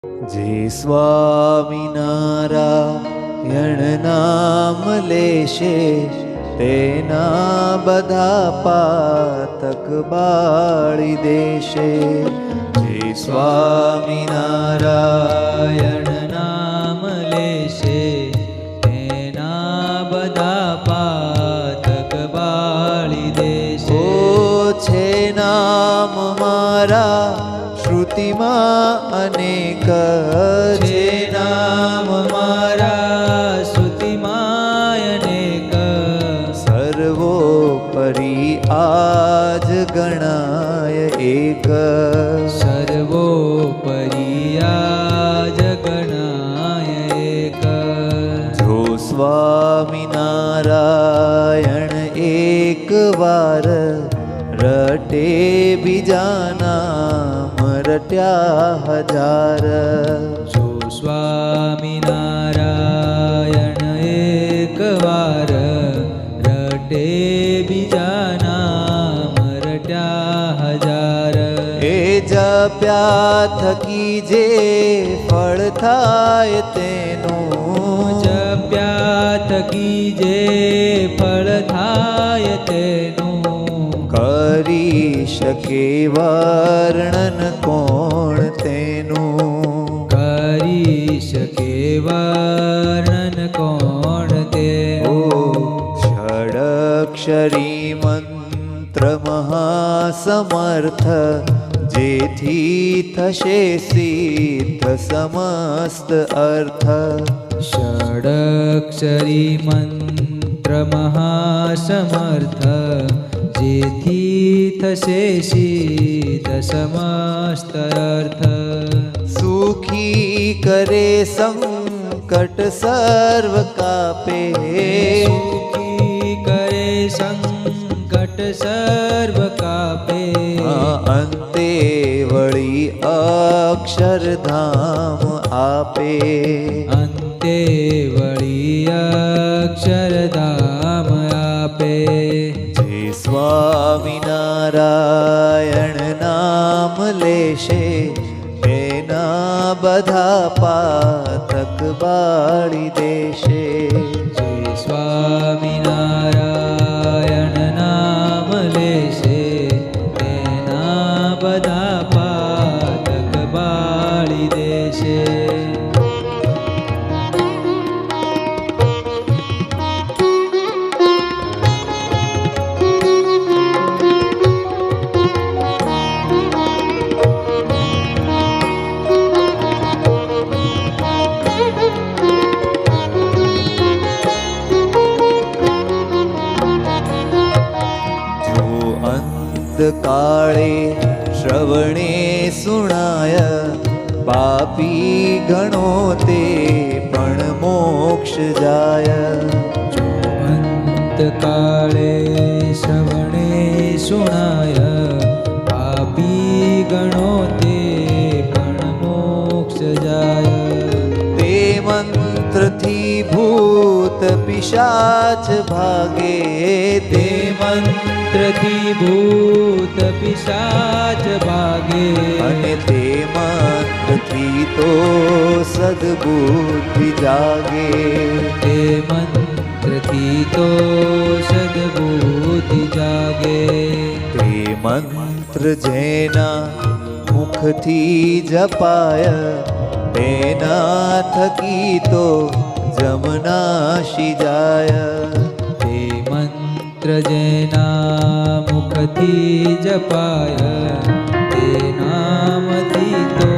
જે સ્વામિનારાયણ નામ લેશે તેના બધા પાતક બાળી દેશે. જે સ્વામિનારાયણ નામ લેશે તેના બધા પાતક બાળી દેશે. ઓ છે નામ મારા શ્રુતિમાં અનેક, છે નામ મારા શ્રુતિમાં અનેક, સર્વોપરી આજ ગણાય એક. સર્વોપરી આજ ગણાય એક. જો સ્વામિનારાયણ એક વાર રટે બીજાના રટ્યા હજાર. જો સ્વામિનારાયણ એક વાર રટે બીજા નામ રટ્યા હજાર. એ જપ્યા થકી જે ફળ થાય તેનું, જપ્યા થકી જે ફળ થાય તેનું, કરી શકે વર્ણન કોણ તેનું. કરી શકે વર્ણન કોણ તેનું. ષડક્ષરી મંત્ર મહાસમર્થ, જેથી થશે સિદ્ધ સમસ્ત અર્થ. ષડક્ષરી મંત્ર મહાસમર્થ, જેથી થશે સિદ્ધ સમસ્ત અર્થ. સુખી કરે સંકટ સર્વ કાપે, સુખી કરે સંકટ સર્વ કાપે. અંતે વળી અક્ષરધામ આપે. અંતે વળી અક્ષરધામ આપે. જે સ્વામિનારાયણ નામ લેશે તેના બધા પાતક બાળી દેશે. જે સ્વામિનારાયણ નામ લેશે તેના બધા પાતક બાળી દેશે. કાળે શ્રવણે સુણાય, પાપી ગણો તે પણ મોક્ષ જાય. અંતકાળે શ્રવણે સુણાય, પાપી ગણો તે પણ મોક્ષ જાય. તે મંત્રથી ભૂત પિશાચ ભાગે, તે મંત્રથી ભૂત પિશાચ ભાગે. અને તે મંત્રથી તો સદબુદ્ધિ જાગે. તે મંત્રથી તો સદબુદ્ધિ જાગે. તે મંત્ર જેના મુખથી જપાય, તેના થકી તો જમનાશી જાય. તે મંત્ર જેના મુખથી જપાય, તે નામથી તો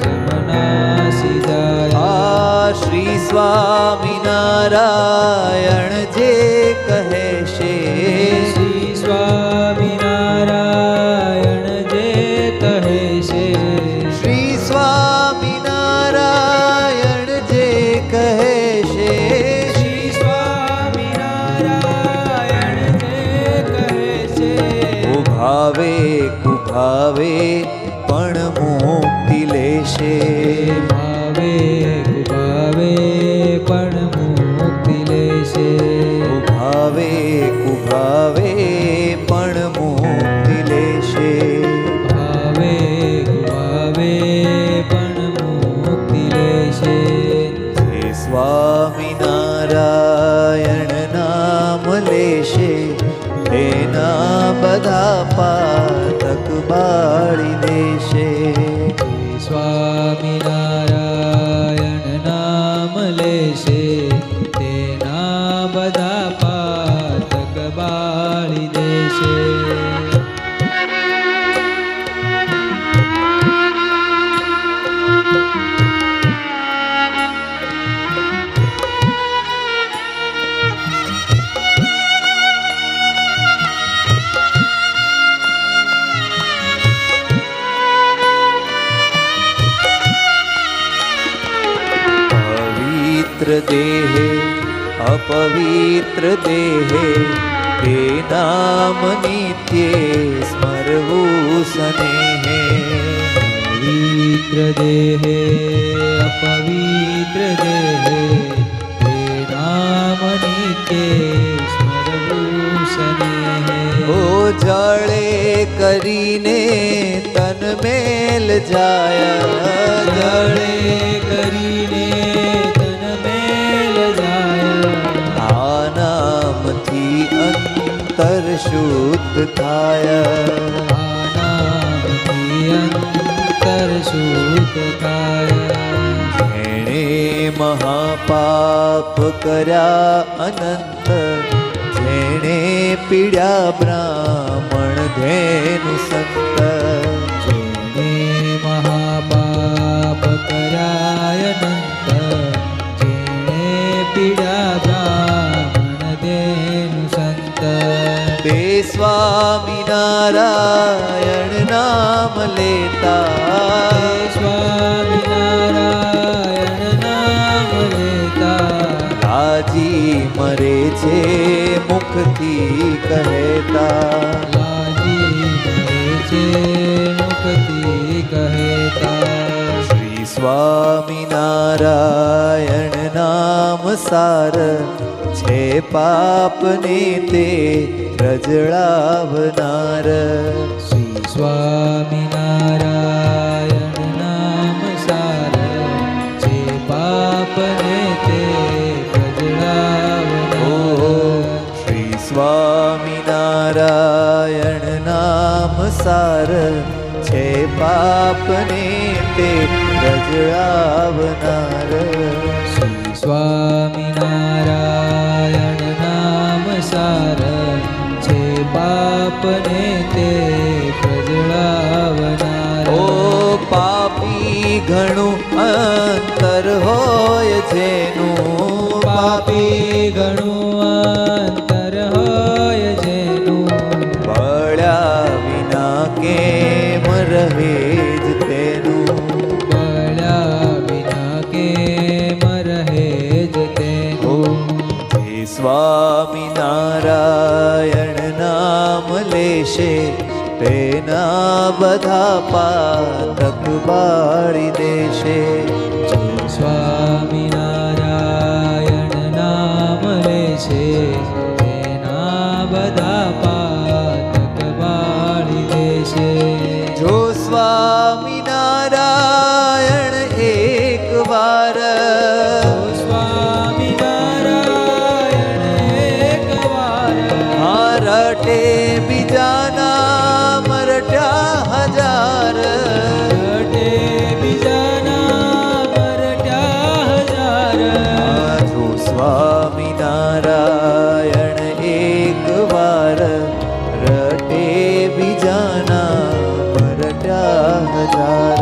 જમનાશી જાય. આ શ્રી સ્વામિનારાયણ જે કહેશે, શ્રી સ્વામિનારાયણ જે કહેશે, શ્રી સ્વામિનારાયણ જે કહેશે, શ્રી સ્વામિનારાયણ જે કહેશે. ભાવે કુભાવે પણ મુક્તિ લેશે. ભાવે કુભાવે પણ મુક્તિ લેશે. બધા પાતક બાળી દેશે. સ્વામિનારાયણ નામ લેશે તેના બધા પાતક બાળી દેશે. પવિત્ર દેહે અપવિત્ર દેહે તે નામ નિત્યે સ્મરવું સ્નેહે. પવિત્ર દેહે અપવિત્ર દેહે તે નામ નિત્યે સ્મરવું સ્નેહે. ઓ જળે કરીને તન મેલ જાય, જળે કરીને તન મેલ જાય. આ નામથી અંતર શુદ્ધ થાય. આ નામથી અંતર શુદ્ધ થાય. જેણે મહાપાપ કર્યા અનંત, જેણે પીડ્યા બ્રાહ્મણ ધેનુ સંત. જેણે મહાપાપ કરાય અનંત, જેણે પીડા બ્રાહ્મણ દેનું સંત. તે સ્વામિનારાયણ નામ લેતા, સ્વામિનારાયણ નામ લેતા. રાજી મરે છે મુખથી કહેતા. લાજી મરે છે મુખથી કહેતા. શ્રી સ્વામિનારાયણ નામ સાર છે પાપને તે રજળાવનાર. શ્રી સ્વામિનારાયણ નામ સાર છે પાપને તે પ્રજળાવનાર. શ્રી સ્વામિનારાયણ નામ સાર છે પાપને તે રજળાવનાર. શ્રી સ્વામિનારાયણ નામ સાર છે પાપને તે પ્રજળાવનાર. ઓ પાપી ઘણું અંતર હોય જેનું, પાપી ઘણું અંતર હોય જેનું. બળ્યા વિના કેમ રહે જ તેનું. બળ્યા વિના કેમ રહે જ તેનું. જે સ્વામિનારાયણ નામ લેશે તેના બધા પાતક બાળી દેશે. જે સ્વામિનારાયણ નામ લેશે તેના બધા પાતક બાળી દેશે. જો સ્વામિનારાયણ એક વાર, સ્વામિનારાયણ એકવાર રટે બીજાના મરટ્યા હજાર. રટે બીજાના મરટ્યા હજાર. જો સ્વામિનારાયણ એક વાર રટે બીજાના મરટ્યા હજાર.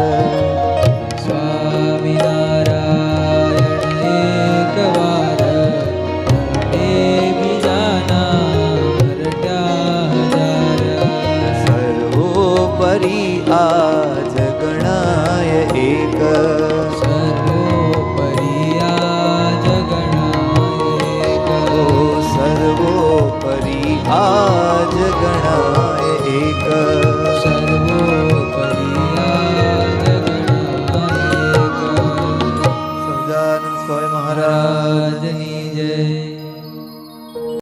સ્વામિનારાયણ એકવાર રટે બીજાના મરટ્યા હજાર. સર્વોપરી આ જગણાય એક, સર્વોપરી આ જગણાય એક. સર્વોપરી આ જગણાય એક.